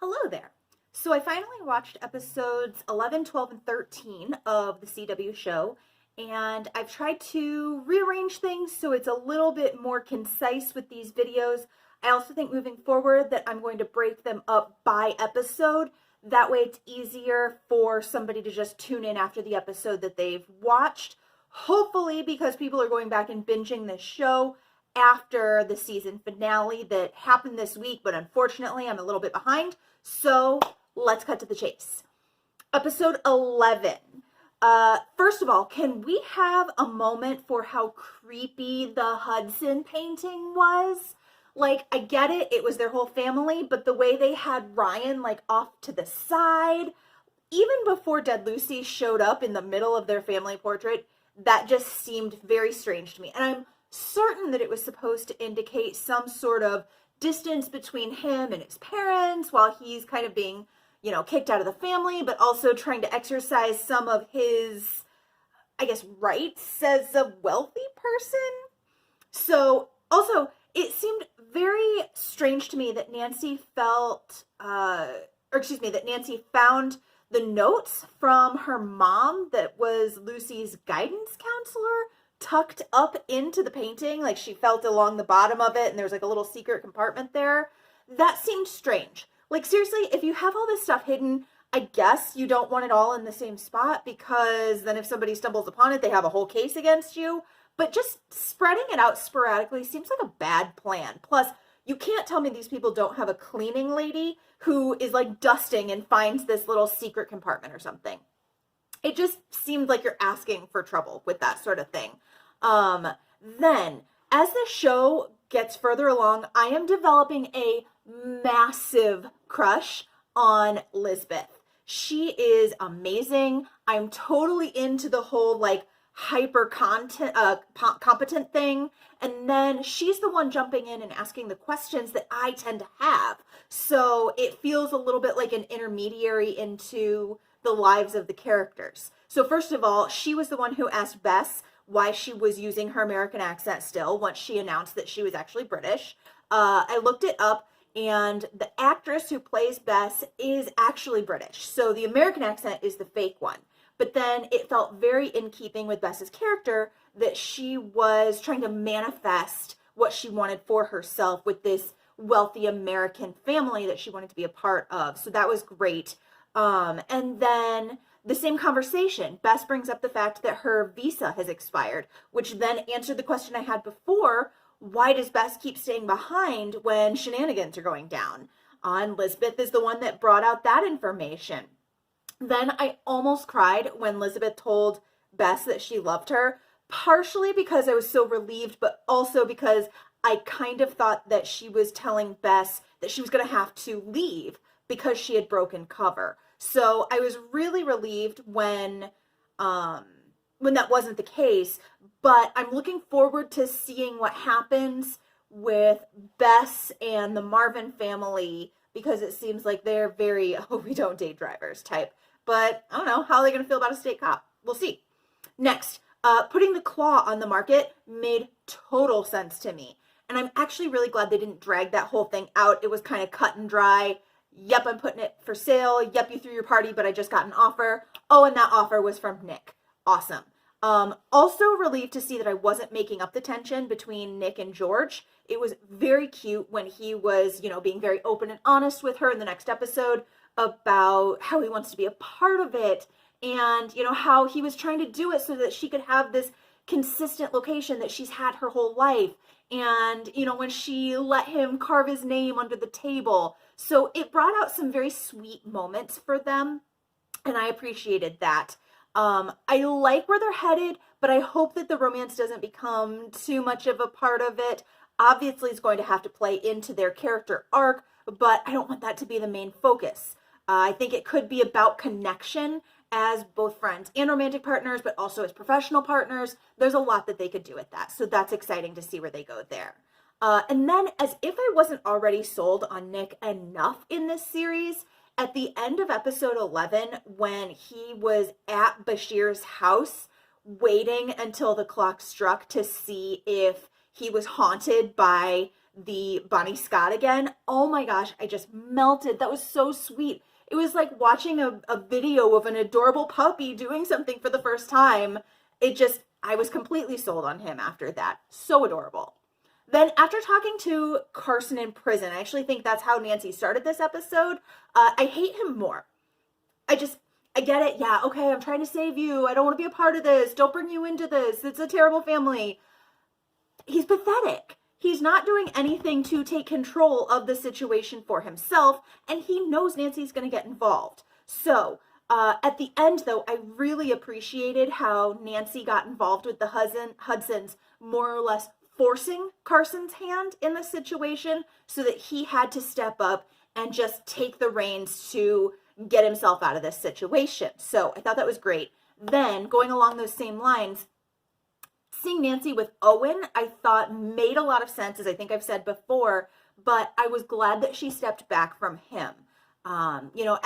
Hello there. So I finally watched episodes 11, 12, and 13 of the CW show, and I've tried to rearrange things so it's a little bit more concise with these videos. I also think moving forward that I'm going to break them up by episode. That way it's easier for somebody to just tune in after the episode that they've watched. Hopefully, because people are going back and binging this show after the season finale that happened this week, but unfortunately I'm a little bit behind. So let's cut to the chase. Episode 11. First of all, can we have a moment for how creepy the Hudson painting was? Like, I get it, it was their whole family, but the way they had Ryan, like, off to the side, even before Dead Lucy showed up in the middle of their family portrait, that just seemed very strange to me. And I'm certain that it was supposed to indicate some sort of distance between him and his parents while he's kind of being, kicked out of the family, but also trying to exercise some of his, I guess, rights as a wealthy person. So also, it seemed very strange to me that Nancy that Nancy found the notes from her mom that was Lucy's guidance counselor tucked up into the painting. Like, she felt along the bottom of it and there was like a little secret compartment there. That seemed strange. Like, seriously, if you have all this stuff hidden, I guess you don't want it all in the same spot, because then if somebody stumbles upon it, they have a whole case against you. But just spreading it out sporadically seems like a bad plan. Plus, you can't tell me these people don't have a cleaning lady who is like dusting and finds this little secret compartment or something. It just seemed like you're asking for trouble with that sort of thing. Then, as the show gets further along, I am developing a massive crush on Lisbeth. She is amazing. I'm totally into the whole like hyper competent thing. And then she's the one jumping in and asking the questions that I tend to have. So it feels a little bit like an intermediary into the lives of the characters. So first of all, she was the one who asked Bess why she was using her American accent still once she announced that she was actually British. I looked it up, and the actress who plays Bess is actually British. So the American accent is the fake one. But then it felt very in keeping with Bess's character that she was trying to manifest what she wanted for herself with this wealthy American family that she wanted to be a part of. So that was great. And then the same conversation, Bess brings up the fact that her visa has expired, which then answered the question I had before: why does Bess keep staying behind when shenanigans are going down? And Lisbeth is the one that brought out that information. Then I almost cried when Lisbeth told Bess that she loved her, partially because I was so relieved, but also because I kind of thought that she was telling Bess that she was going to have to leave because she had broken cover. So I was really relieved when that wasn't the case, but I'm looking forward to seeing what happens with Bess and the Marvin family, because it seems like they're very, oh, we don't date drivers type. But I don't know, how are they going to feel about a state cop? We'll see. Next, putting the claw on the market made total sense to me. And I'm actually really glad they didn't drag that whole thing out. It was kind of cut and dry. Yep, I'm putting it for sale. Yep, you threw your party, but I just got an offer. Oh, and that offer was from Nick. Awesome. Also relieved to see that I wasn't making up the tension between Nick and George. It was very cute when he was, being very open and honest with her in the next episode about how he wants to be a part of it, and, how he was trying to do it so that she could have this consistent location that she's had her whole life. And, when she let him carve his name under the table. So it brought out some very sweet moments for them, and I appreciated that. I like where they're headed, but I hope that the romance doesn't become too much of a part of it. Obviously, it's going to have to play into their character arc, but I don't want that to be the main focus. I think it could be about connection as both friends and romantic partners, but also as professional partners. There's a lot that they could do with that. So that's exciting to see where they go there. And then, as if I wasn't already sold on Nick enough in this series, at the end of episode 11, when he was at Bashir's house waiting until the clock struck to see if he was haunted by the Bonnie Scott again. Oh my gosh, I just melted. That was so sweet. It was like watching a video of an adorable puppy doing something for the first time. I was completely sold on him after that. So adorable. Then after talking to Carson in prison, I actually think that's how Nancy started this episode. I hate him more. I get it. Yeah, okay, I'm trying to save you. I don't want to be a part of this. Don't bring you into this. It's a terrible family. He's pathetic. He's not doing anything to take control of the situation for himself, and he knows Nancy's going to get involved. So, at the end, though, I really appreciated how Nancy got involved with the Hudsons, more or less forcing Carson's hand in the situation so that he had to step up and just take the reins to get himself out of this situation. So I thought that was great. Then, going along those same lines, seeing Nancy with Owen, I thought made a lot of sense, as I think I've said before, but I was glad that she stepped back from him.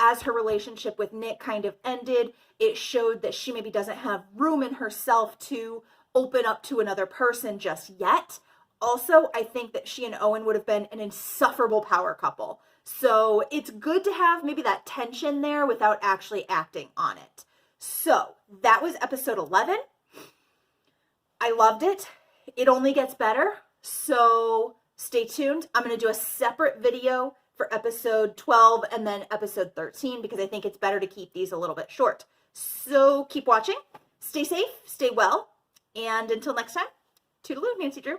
As her relationship with Nick kind of ended, it showed that she maybe doesn't have room in herself to open up to another person just yet. Also, I think that she and Owen would have been an insufferable power couple. So it's good to have maybe that tension there without actually acting on it. So that was episode 11. I loved it. It only gets better. So stay tuned. I'm going to do a separate video for episode 12 and then episode 13 because I think it's better to keep these a little bit short. So keep watching. Stay safe. Stay well. And until next time, toodaloo, Nancy Drew.